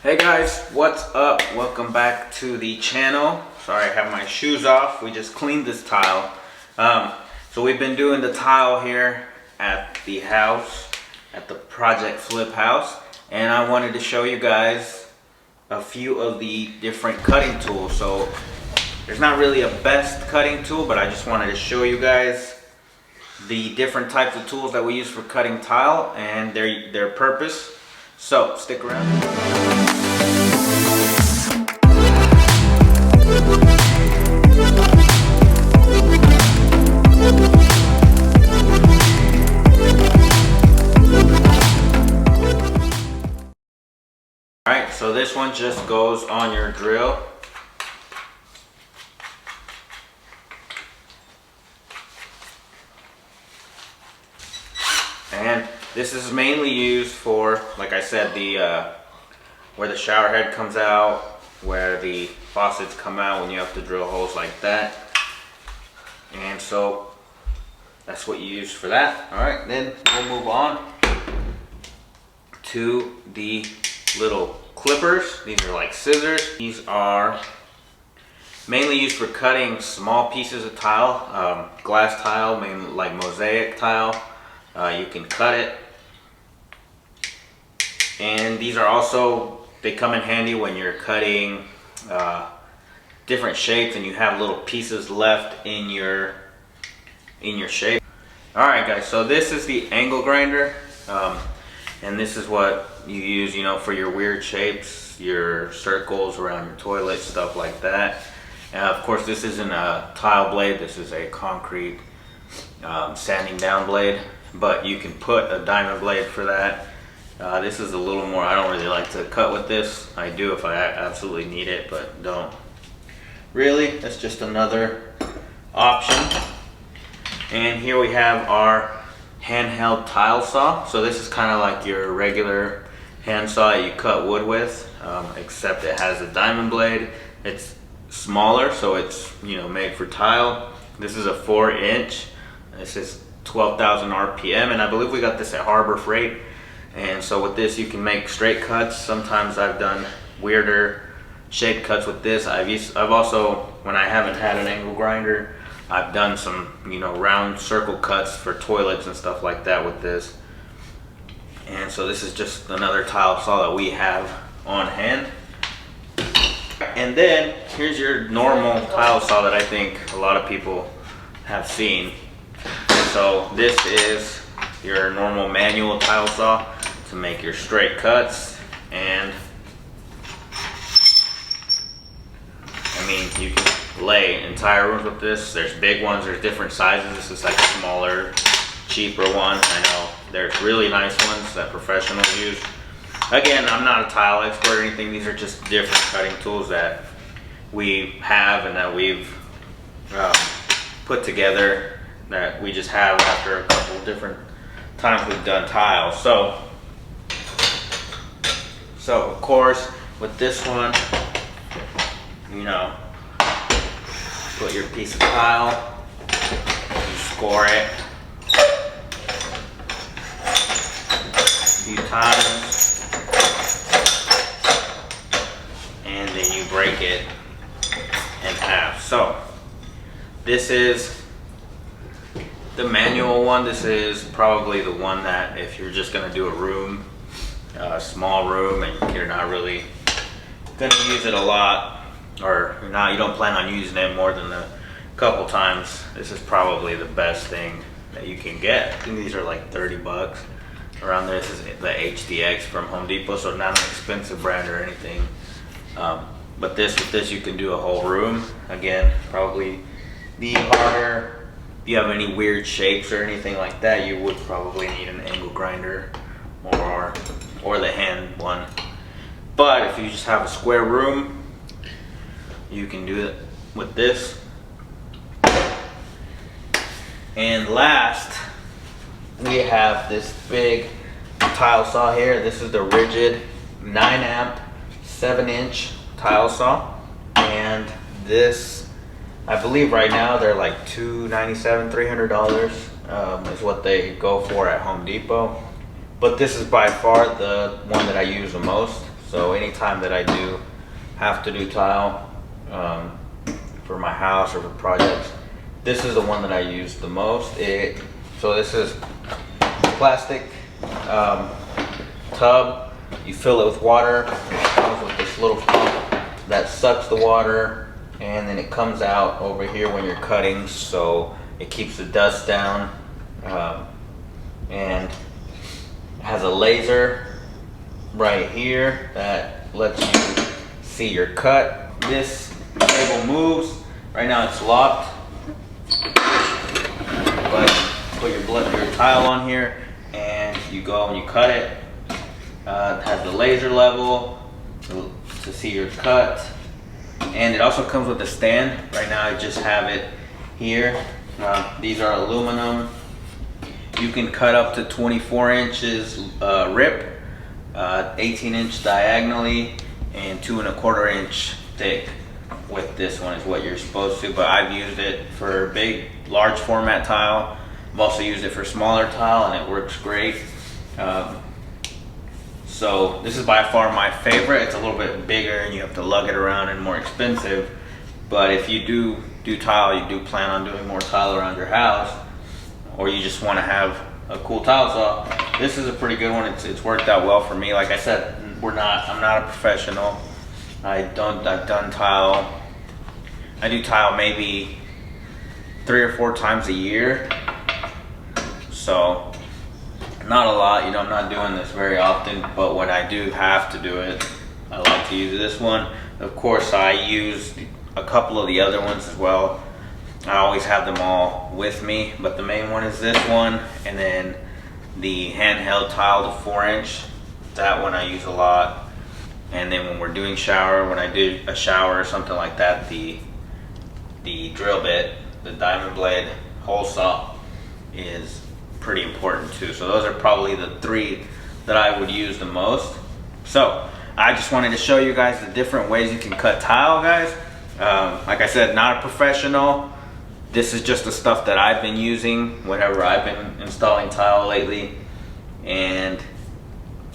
Hey guys, what's up? Welcome back to the channel. Sorry, I have my shoes off. We just cleaned this tile. So we've been doing the tile here at the house, at the Project Flip house, and I wanted to show you guys a few of the different cutting tools. So there's not really a best cutting tool, but I just wanted to show you guys the different types of tools that we use for cutting tile and their purpose. So stick around. Alright, so this one just goes on your drill. And this is mainly used for, like I said, the where the shower head comes out, where the faucets come out when you have to drill holes like that. And so that's what you use for that. Alright, then we'll move on to the little clippers. These are like scissors. These are mainly used for cutting small pieces of tile, glass tile, mainly like mosaic tile. You can cut it. And these are also, they come in handy when you're cutting different shapes and you have little pieces left in your shape. Alright guys, so this is the angle grinder. And this is what you use, you know, for your weird shapes, your circles around your toilet, stuff like that. Of course, this isn't a tile blade, this is a concrete sanding down blade, but you can put a diamond blade for that. This is a little more, I don't really like to cut with this. I do if I absolutely need it, but don't really. That's just another option. And here we have our handheld tile saw. So this is kind of like your regular hand saw that you cut wood with, except it has a diamond blade. It's smaller, so it's, you know, made for tile. This is a 4-inch. This is 12,000 RPM, and I believe we got this at Harbor Freight. And so with this, you can make straight cuts. Sometimes I've done weirder shaped cuts with this. I've also, when I haven't had an angle grinder, I've done some, you know, round circle cuts for toilets and stuff like that with this. And so this is just another tile saw that we have on hand. And then here's your normal tile saw that I think a lot of people have seen. So this is your normal manual tile saw to make your straight cuts. And I mean, you can lay entire rooms with this. There's big ones, there's different sizes. This is like a smaller, cheaper one. I know there's really nice ones that professionals use. Again, I'm not a tile expert or anything. These are just different cutting tools that we have and that we've put together, that we just have after a couple different times we've done tile. So of course, with this one, you know, put your piece of tile, you score it a few times, and then you break it in half. So this is the manual one. This is probably the one that if you're just gonna do a room, a small room, and you're not really gonna use it a lot, or you don't plan on using it more than a couple times, this is probably the best thing that you can get. I think these are like 30 bucks around there. This is the HDX from Home Depot, so not an expensive brand or anything. But with this you can do a whole room. Again, probably the harder, if you have any weird shapes or anything like that, you would probably need an angle grinder or the hand one. But if you just have a square room, you can do it with this. And last, we have this big tile saw here. This is the Rigid 9-amp 7-inch tile saw. And this, I believe right now they're like $297, $300 is what they go for at Home Depot. But this is by far the one that I use the most. So anytime that I do have to do tile for my house or for projects, this is the one that I use the most. So this is plastic tub. You fill it with water. It comes with this little pump that sucks the water, and then it comes out over here when you're cutting, so it keeps the dust down. And it has a laser right here that lets you see your cut. This table moves. Right now it's locked, but put your tile on here and you go and you cut it. It has the laser level to see your cut, and it also comes with a stand. Right now I just have it here. These are aluminum. You can cut up to 24 inches rip, 18 inch diagonally, and 2 1/4 inch thick. With this one is what you're supposed to, but I've used it for big, large format tile. I've also used it for smaller tile, and it works great. So this is by far my favorite. It's a little bit bigger and you have to lug it around and more expensive. But if you do tile, you do plan on doing more tile around your house, or you just want to have a cool tile saw, this is a pretty good one. It's worked out well for me. Like I said, I'm not a professional. I've done tile. I do tile maybe 3 or 4 times a year. So not a lot, you know, I'm not doing this very often, but when I do have to do it, I like to use this one. Of course, I use a couple of the other ones as well. I always have them all with me, but the main one is this one, and then the handheld tile, the 4-inch, that one I use a lot. And then when we're doing shower, when I do a shower or something like that, the drill bit, the diamond blade hole saw is pretty important too. So those are probably the 3 that I would use the most. So I just wanted to show you guys the different ways you can cut tile, guys. Like I said, not a professional. This is just the stuff that I've been using whenever I've been installing tile lately, and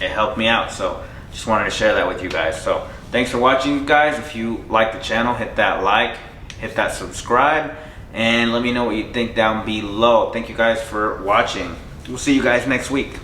it helped me out. So just wanted to share that with you guys. So thanks for watching, guys. If you like the channel, hit that like, hit that subscribe, and let me know what you think down below. Thank you guys for watching. We'll see you guys next week.